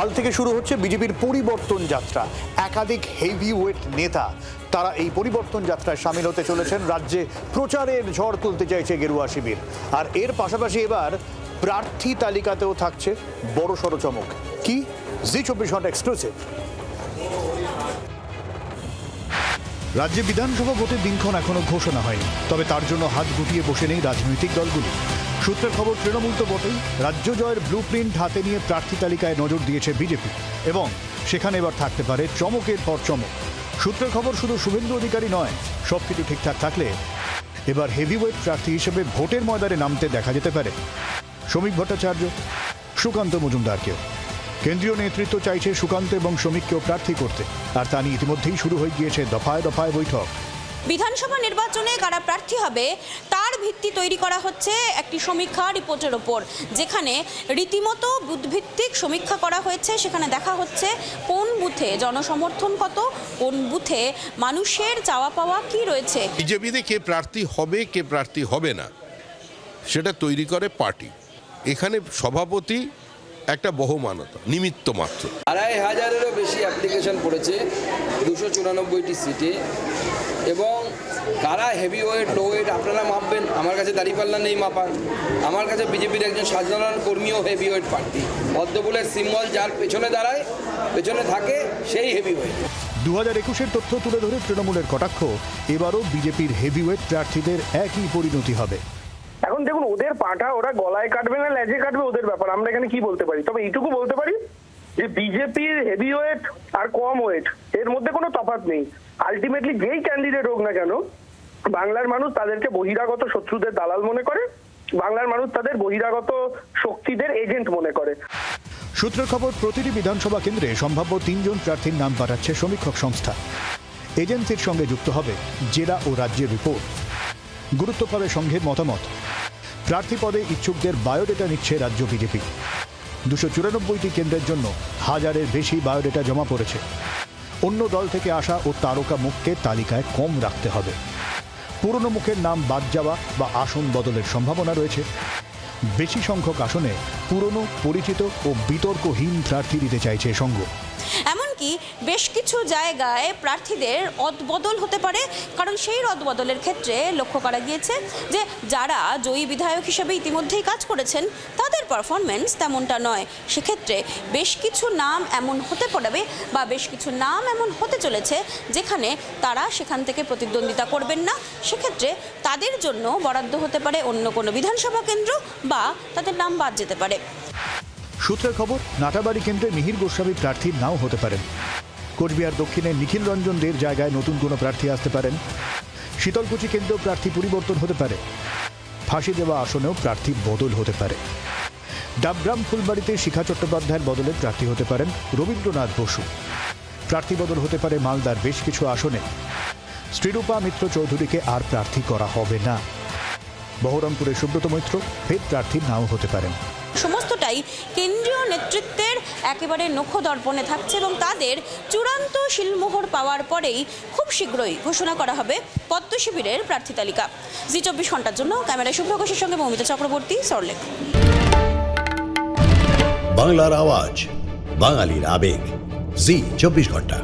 কাল থেকে শুরু হচ্ছে বিজেপির পরিবর্তন যাত্রা। একাধিক হেভিওয়েট নেতা তারা এই পরিবর্তন যাত্রায় সামিল হতে চলেছেন। রাজ্যে প্রচারের ঝড় তুলতে চাইছে গেরুয়া শিবির। আর এর পাশাপাশি এবার প্রার্থী তালিকাতেও থাকছে বড়সড় চমক। কি? জি24 এক্সক্লুসিভ। রাজ্যে বিধানসভা ভোটের দিনক্ষণ এখনো ঘোষণা হয়নি, তবে তার জন্য হাত গুটিয়ে বসে নেই রাজনৈতিক দলগুলি। সূত্রের খবর, তৃণমূল তো বটেই, রাজ্য জয়ের ব্লুপ্রিন্ট হাতে নিয়ে প্রার্থী তালিকায় নজর দিয়েছে বিজেপি এবং সেখানে এবার থাকতে পারে চমকের পর চমক। সূত্রের খবর, শুধু শুভেন্দু অধিকারী নয়, সবকিছু ঠিকঠাক থাকলে এবার হেভিওয়েট প্রার্থী হিসেবে ভোটের ময়দানে নামতে দেখা যেতে পারে শ্রমিক ভট্টাচার্য, সুকান্ত মজুমদারকেও। কেন্দ্রীয় নেতৃত্ব চাইছে সুকান্ত এবং শ্রমিককেও প্রার্থী করতে, আর তা নিয়ে ইতিমধ্যেই শুরু হয়ে গিয়েছে দফায় দফায় বৈঠক। বিধানসভা নির্বাচনে কারা প্রার্থী হবে তার ভিত্তি তৈরি করা হচ্ছে একটি সমীক্ষা রিপোর্টের ওপর, যেখানে রীতিমতো বুথভিত্তিক সমীক্ষা করা হয়েছে। সেখানে দেখা হচ্ছে কোন বুথে জনসমর্থন কত, কোন বুথে মানুষের চাওয়া পাওয়া কি রয়েছে। বিজেপিতে কে প্রার্থী হবে কে প্রার্থী হবে না সেটা তৈরি করে পার্টি। এখানে সভাপতি একটা বহুমানতা, নিমিত্ত মাত্র। ২৫০০-এরও বেশি অ্যাপ্লিকেশন পড়েছে ২৯৪টি সিটে। এবং কারা হেভি ওয়েট লো ওয়েট আপনারা মাপবেন, আমার কাছে দাঁড়িপাল্লা নেই মাপার। আমার কাছে বিজেপির একজন সাধারণ কর্মীও হেভি ওয়েট প্রার্থী। পদ্মফুলের সিম্বল যার পেছনে দাঁড়ায়, পেছনে থাকে, সেই হেভি ওয়েট। 2021-এর তথ্য তুলে ধরে তৃণমূলের কটাক্ষ, এবারও বিজেপির হেভিওয়েট প্রার্থীদের একই পরিণতি হবে। এখন দেখুন, ওদের পাটা ওরা গলায় কাটবে না লেজে কাটবে ওদের ব্যাপার, আমরা এখানে কি বলতে পারি। তবে এইটুকু বলতে পারি যে বিজেপির হেভি ওয়েট আর কম ওয়েট এর মধ্যে কোনো তফাৎ নেই। আলটিমেটলি যেই ক্যান্ডিডেট হোক না কেন, বাংলার মানুষ তাদেরকে বহিরাগত শত্রুদের দালাল মনে করে, বাংলার মানুষ তাদের বহিরাগত শক্তিদের এজেন্ট মনে করে। সূত্রের খবর, প্রতিটি বিধানসভা কেন্দ্রে সম্ভাব্য 3 জন প্রার্থীর নাম পাঠাচ্ছে সমীক্ষক সংস্থা। এজেন্সির সঙ্গে যুক্ত হবে জেলা ও রাজ্যের রিপোর্ট। গুরুত্ব পাবে সংঘের মতামত। প্রার্থী পদে ইচ্ছুকদের বায়োডেটা নিচ্ছে রাজ্য বিজেপি। 294টি কেন্দ্রের জন্য 1000-এর বেশি বায়োডেটা জমা পড়েছে। অন্য দল থেকে আসা ও তারকা মুখকে তালিকায় কম রাখতে হবে। পুরনো মুখের নাম বাদ যাওয়া বা আসন বদলের সম্ভাবনা রয়েছে। বেশি সংখ্যক আসনে পুরনো, পরিচিত ও বিতর্কহীন প্রার্থী দিতে চাইছে সংঘ। এমনকি বেশ কিছু জায়গায় প্রার্থীদের অদবদল হতে পারে, কারণ সেই অদবদলের ক্ষেত্রে লক্ষ্য করা গিয়েছে যে যারা জয়ী বিধায়ক হিসেবে ইতিমধ্যেই কাজ করেছেন তাদের পারফরমেন্স তেমনটা নয়। সেক্ষেত্রে বেশ কিছু নাম এমন হতে পারে বা বেশ কিছু নাম এমন হতে চলেছে যেখানে তারা সেখান থেকে প্রতিদ্বন্দ্বিতা করবেন না। সেক্ষেত্রে তাদের জন্য বরাদ্দ হতে পারে অন্য কোনো বিধানসভা কেন্দ্র বা তাদের নাম বাদ যেতে পারে। সূত্রের খবর, নাটাবাড়ি কেন্দ্রে মিহির গোস্বামী প্রার্থী নাও হতে পারেন। কোচবিহার দক্ষিণে নিখিল রঞ্জন দের জায়গায় নতুন কোনো প্রার্থী আসতে পারেন। শীতলকুচি কেন্দ্রেও প্রার্থী পরিবর্তন হতে পারে। ফাঁসি দেওয়া আসনেও প্রার্থী বদল হতে পারে। ডাবগ্রাম ফুলবাড়িতে শিখা চট্টোপাধ্যায়ের বদলে প্রার্থী হতে পারেন রবীন্দ্রনাথ বসু। প্রার্থী বদল হতে পারে মালদার বেশ কিছু আসনে। শ্রীরূপা মিত্র চৌধুরীকে আর প্রার্থী করা হবে না। বহরমপুরে সুব্রত মৈত্র ফের প্রার্থী নাও হতে পারেন। সমস্তটাই কেন্দ্রীয় নেতৃত্বের একেবারে নখদর্পণে থাকছে এবং তাদের চূড়ান্ত শিলমোহর পাওয়ার পরেই খুব শীঘ্রই ঘোষণা করা হবে পদ্ম শিবিরের প্রার্থী তালিকা। জি24 ঘন্টার জন্য ক্যামেরায় শুভ্র ঘোষের সঙ্গে মৌমিতা চক্রবর্তী, সরলেক। বাংলার আওয়াজ, বাঙালির আবেগ, জি24 ঘন্টা।